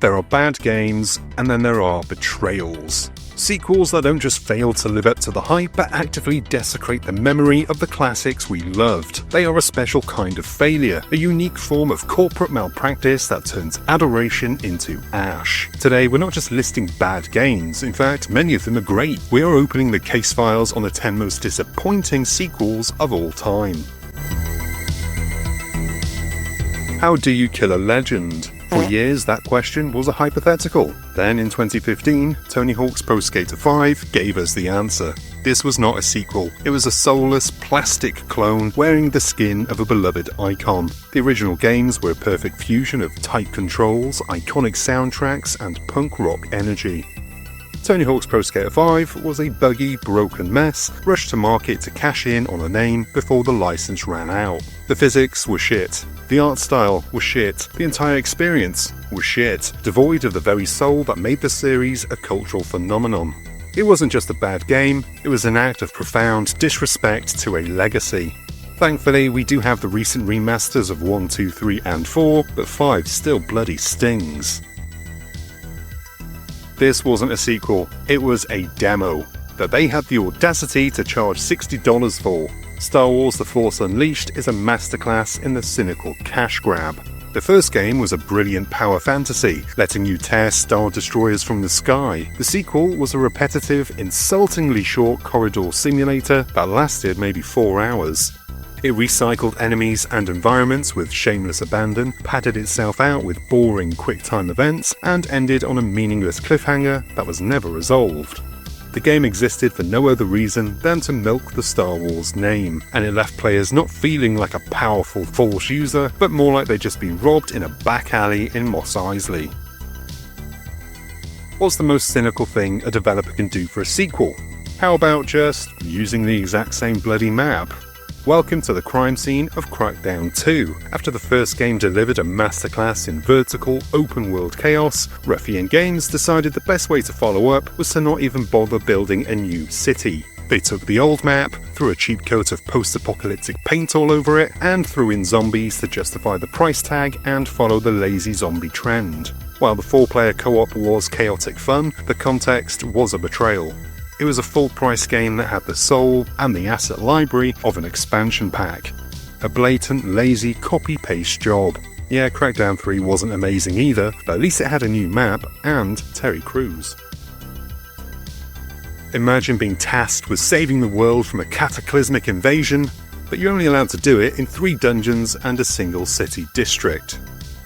There are bad games, and then there are betrayals. Sequels that don't just fail to live up to the hype, but actively desecrate the memory of the classics we loved. They are a special kind of failure, a unique form of corporate malpractice that turns adoration into ash. Today, we're not just listing bad games, in fact, many of them are great. We are opening the case files on the 10 most disappointing sequels of all time. How do you kill a legend? For years, that question was a hypothetical. Then in 2015, Tony Hawk's Pro Skater 5 gave us the answer. This was not a sequel. It was a soulless, plastic clone wearing the skin of a beloved icon. The original games were a perfect fusion of tight controls, iconic soundtracks, and punk rock energy. Tony Hawk's Pro Skater 5 was a buggy, broken mess, rushed to market to cash in on a name before the license ran out. The physics were shit. The art style was shit. The entire experience was shit, devoid of the very soul that made the series a cultural phenomenon. It wasn't just a bad game, it was an act of profound disrespect to a legacy. Thankfully, we do have the recent remasters of 1, 2, 3, and 4, but 5 still bloody stings. This wasn't a sequel, it was a demo that they had the audacity to charge $60 for. Star Wars The Force Unleashed is a masterclass in the cynical cash grab. The first game was a brilliant power fantasy, letting you tear Star Destroyers from the sky. The sequel was a repetitive, insultingly short corridor simulator that lasted maybe 4 hours. It recycled enemies and environments with shameless abandon, padded itself out with boring quick-time events, and ended on a meaningless cliffhanger that was never resolved. The game existed for no other reason than to milk the Star Wars name, and it left players not feeling like a powerful Force user, but more like they'd just been robbed in a back alley in Mos Eisley. What's the most cynical thing a developer can do for a sequel? How about just using the exact same bloody map? Welcome to the crime scene of Crackdown 2. After the first game delivered a masterclass in vertical, open-world chaos, Ruffian Games decided the best way to follow up was to not even bother building a new city. They took the old map, threw a cheap coat of post-apocalyptic paint all over it, and threw in zombies to justify the price tag and follow the lazy zombie trend. While the 4-player co-op was chaotic fun, the context was a betrayal. It was a full-price game that had the soul and the asset library of an expansion pack. A blatant, lazy, copy-paste job. Yeah, Crackdown 3 wasn't amazing either, but at least it had a new map and Terry Crews. Imagine being tasked with saving the world from a cataclysmic invasion, but you're only allowed to do it in 3 dungeons and a single city district.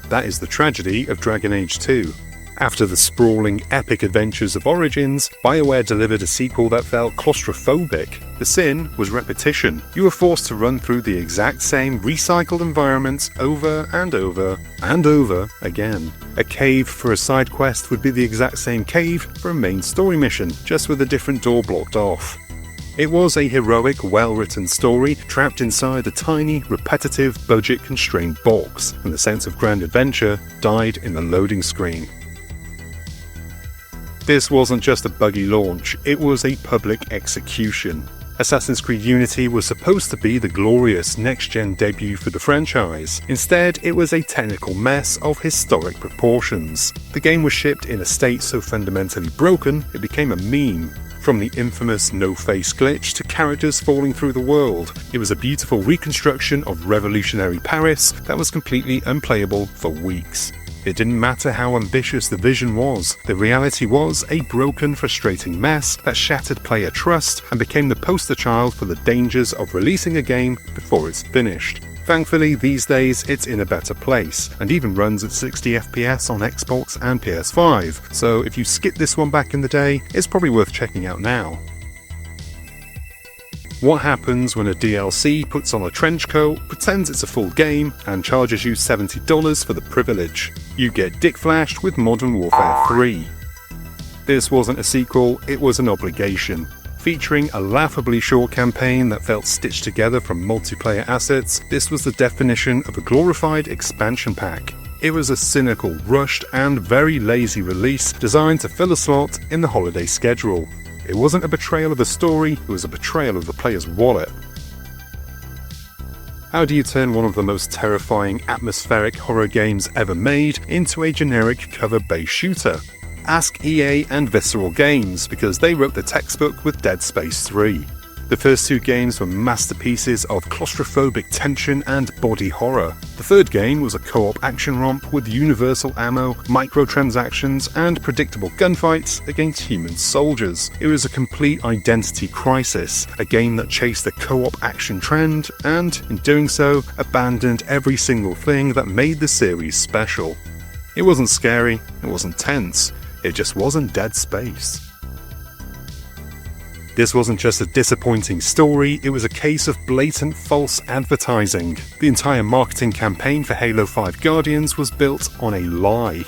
That is the tragedy of Dragon Age 2. After the sprawling, epic adventures of Origins, BioWare delivered a sequel that felt claustrophobic. The sin was repetition. You were forced to run through the exact same recycled environments over and over and over again. A cave for a side quest would be the exact same cave for a main story mission, just with a different door blocked off. It was a heroic, well-written story trapped inside a tiny, repetitive, budget-constrained box, and the sense of grand adventure died in the loading screen. This wasn't just a buggy launch, it was a public execution. Assassin's Creed Unity was supposed to be the glorious next-gen debut for the franchise. Instead, it was a technical mess of historic proportions. The game was shipped in a state so fundamentally broken, it became a meme. From the infamous no-face glitch to characters falling through the world, it was a beautiful reconstruction of revolutionary Paris that was completely unplayable for weeks. It didn't matter how ambitious the vision was, the reality was a broken, frustrating mess that shattered player trust and became the poster child for the dangers of releasing a game before it's finished. Thankfully, these days it's in a better place, and even runs at 60 FPS on Xbox and PS5, so if you skipped this one back in the day, it's probably worth checking out now. What happens when a DLC puts on a trench coat, pretends it's a full game, and charges you $70 for the privilege? You get dick flashed with Modern Warfare 3. This wasn't a sequel, it was an obligation. Featuring a laughably short campaign that felt stitched together from multiplayer assets, this was the definition of a glorified expansion pack. It was a cynical, rushed, and very lazy release designed to fill a slot in the holiday schedule. It wasn't a betrayal of the story, it was a betrayal of the player's wallet. How do you turn one of the most terrifying atmospheric horror games ever made into a generic cover-based shooter? Ask EA and Visceral Games, because they wrote the textbook with Dead Space 3. The first two games were masterpieces of claustrophobic tension and body horror. The third game was a co-op action romp with universal ammo, microtransactions, and predictable gunfights against human soldiers. It was a complete identity crisis, a game that chased the co-op action trend, and, in doing so, abandoned every single thing that made the series special. It wasn't scary, it wasn't tense, it just wasn't Dead Space. This wasn't just a disappointing story, it was a case of blatant false advertising. The entire marketing campaign for Halo 5 Guardians was built on a lie.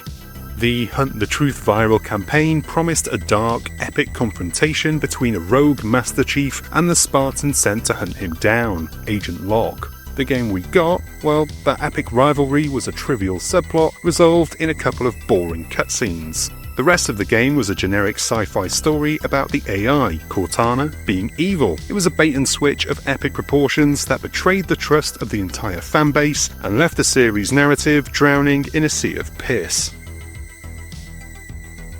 The Hunt the Truth viral campaign promised a dark, epic confrontation between a rogue Master Chief and the Spartan sent to hunt him down, Agent Locke. The game we got, well, that epic rivalry was a trivial subplot resolved in a couple of boring cutscenes. The rest of the game was a generic sci-fi story about the AI, Cortana, being evil. It was a bait and switch of epic proportions that betrayed the trust of the entire fanbase and left the series' narrative drowning in a sea of piss.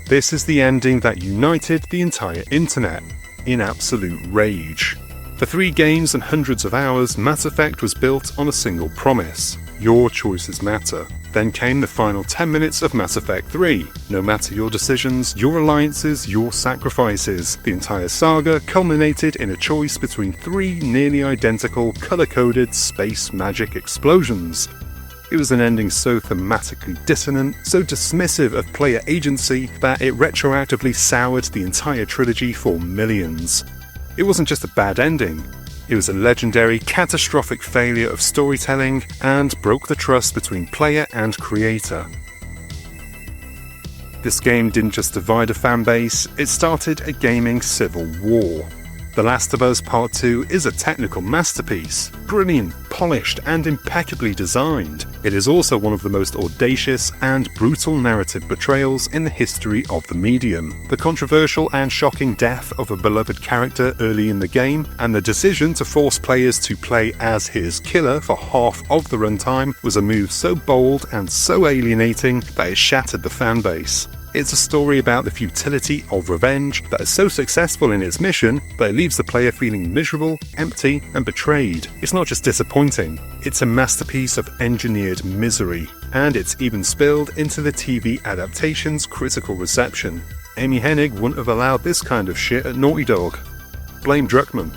This is the ending that united the entire internet, in absolute rage. For 3 games and hundreds of hours, Mass Effect was built on a single promise: your choices matter. Then came the final 10 minutes of Mass Effect 3. No matter your decisions, your alliances, your sacrifices. The entire saga culminated in a choice between 3 nearly identical, colour-coded space magic explosions. It was an ending so thematically dissonant, so dismissive of player agency, that it retroactively soured the entire trilogy for millions. It wasn't just a bad ending. It was a legendary, catastrophic failure of storytelling and broke the trust between player and creator. This game didn't just divide a fanbase, it started a gaming civil war. The Last of Us Part 2 is a technical masterpiece, brilliant, polished, and impeccably designed. It is also one of the most audacious and brutal narrative portrayals in the history of the medium. The controversial and shocking death of a beloved character early in the game, and the decision to force players to play as his killer for half of the runtime, was a move so bold and so alienating that it shattered the fanbase. It's a story about the futility of revenge that is so successful in its mission that it leaves the player feeling miserable, empty, and betrayed. It's not just disappointing, it's a masterpiece of engineered misery, and it's even spilled into the TV adaptation's critical reception. Amy Hennig wouldn't have allowed this kind of shit at Naughty Dog. Blame Druckmann.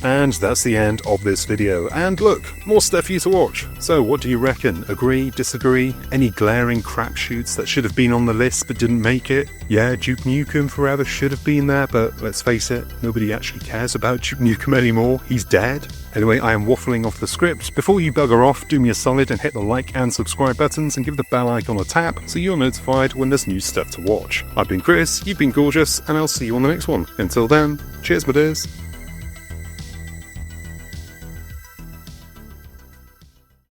And that's the end of this video. And look, more stuff for you to watch. So what do you reckon? Agree? Disagree? Any glaring crapshoots that should have been on the list but didn't make it? Yeah, Duke Nukem Forever should have been there, but let's face it, nobody actually cares about Duke Nukem anymore. He's dead. Anyway, I am waffling off the script. Before you bugger off, do me a solid and hit the like and subscribe buttons and give the bell icon a tap so you're notified when there's new stuff to watch. I've been Chris, you've been gorgeous, and I'll see you on the next one. Until then, cheers my dears.